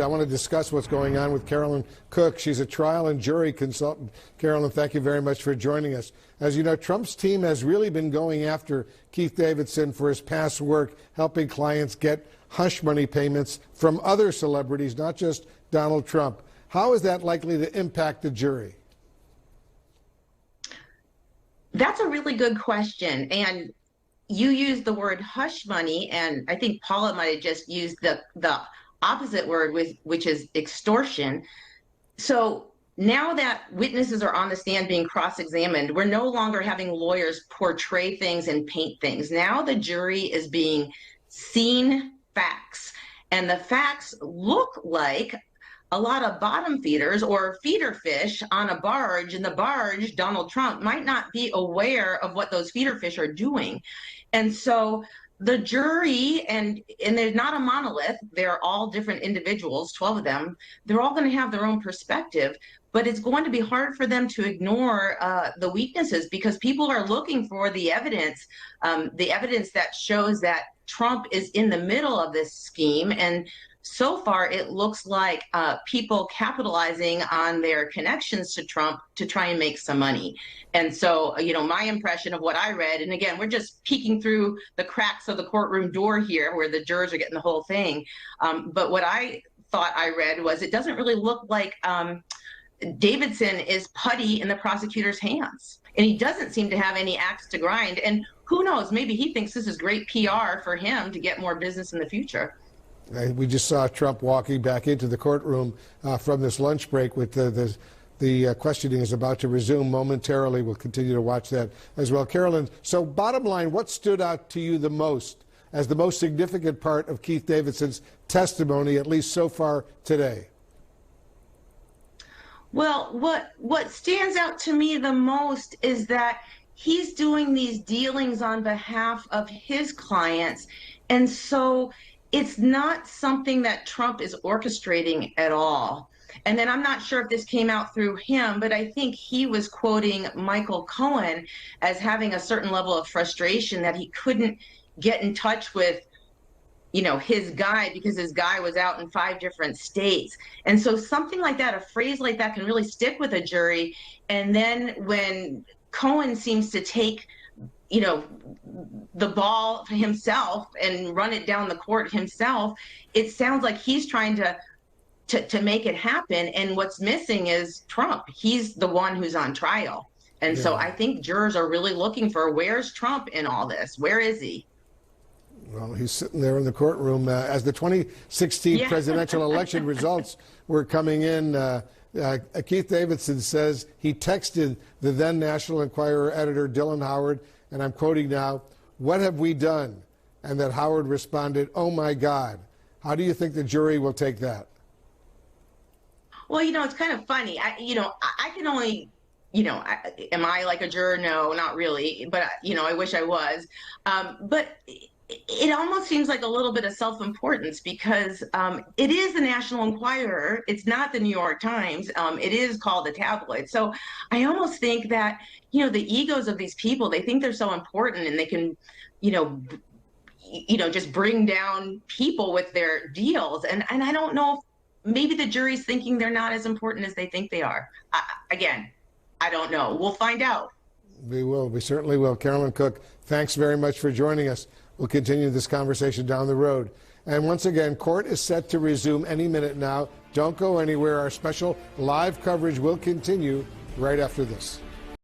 I want to discuss what's going on with Carolyn Koch. She's a trial and jury consultant. Carolyn, thank you very much for joining us. As you know, Trump's team has really been going after Keith Davidson for his past work helping clients get hush money payments from other celebrities, not just Donald Trump. How is that likely to impact the jury? That's a really good question. And you used the word hush money, and I think Paula might have just used the opposite word, which is extortion. So now that witnesses are on the stand being cross-examined, we're no longer having lawyers portray things and paint things. Now the jury is being seen facts, and the facts look like a lot of bottom feeders or feeder fish on a barge, and the barge, Donald Trump, might not be aware of what those feeder fish are doing. And so the jury, and they're not a monolith, they're all different individuals, 12 of them, they're all going to have their own perspective, but it's going to be hard for them to ignore the weaknesses, because people are looking for the evidence that shows that Trump is in the middle of this scheme. And so far, it looks like people capitalizing on their connections to Trump to try and make some money. And so, you know, my impression of what I read, and again, we're just peeking through the cracks of the courtroom door here where the jurors are getting the whole thing. But what I thought I read was it doesn't really look like Davidson is putty in the prosecutor's hands. And he doesn't seem to have any axe to grind. And who knows, maybe he thinks this is great PR for him to get more business in the future. We just saw Trump walking back into the courtroom from this lunch break with the questioning is about to resume momentarily. We'll continue to watch that as well. Carolyn, so bottom line, what stood out to you the most as the most significant part of Keith Davidson's testimony, at least so far today? Well, what stands out to me the most is that he's doing these dealings on behalf of his clients. And so it's not something that Trump is orchestrating at all. And then I'm not sure if this came out through him, but I think he was quoting Michael Cohen as having a certain level of frustration that he couldn't get in touch with, you know, his guy, because his guy was out in 5 different states. And so something like that, a phrase like that, can really stick with a jury. And then when Cohen seems to take, you know, the ball himself and run it down the court himself, it sounds like he's trying to make it happen. And what's missing is Trump. He's the one who's on trial. And so I think jurors are really looking for, where's Trump in all this? Where is he? Well, he's sitting there in the courtroom as the 2016 presidential election results were coming in. Keith Davidson says he texted the then National Enquirer editor Dylan Howard, and I'm quoting now, "What have we done?" And that Howard responded, "Oh my God." How do you think the jury will take that? Well, you know, it's kind of funny. I can only, you know, am I like a juror? No, not really. But, you know, I wish I was. But it almost seems like a little bit of self-importance, because it is the National Enquirer. It's not the New York Times. It is called a tabloid. So I almost think that, you know, the egos of these people, they think they're so important and they can, you know, just bring down people with their deals. And I don't know if maybe the jury's thinking they're not as important as they think they are. Again, I don't know. We'll find out. We will. We certainly will. Carolyn Koch, thanks very much for joining us. We'll continue this conversation down the road. And once again, court is set to resume any minute now. Don't go anywhere. Our special live coverage will continue right after this.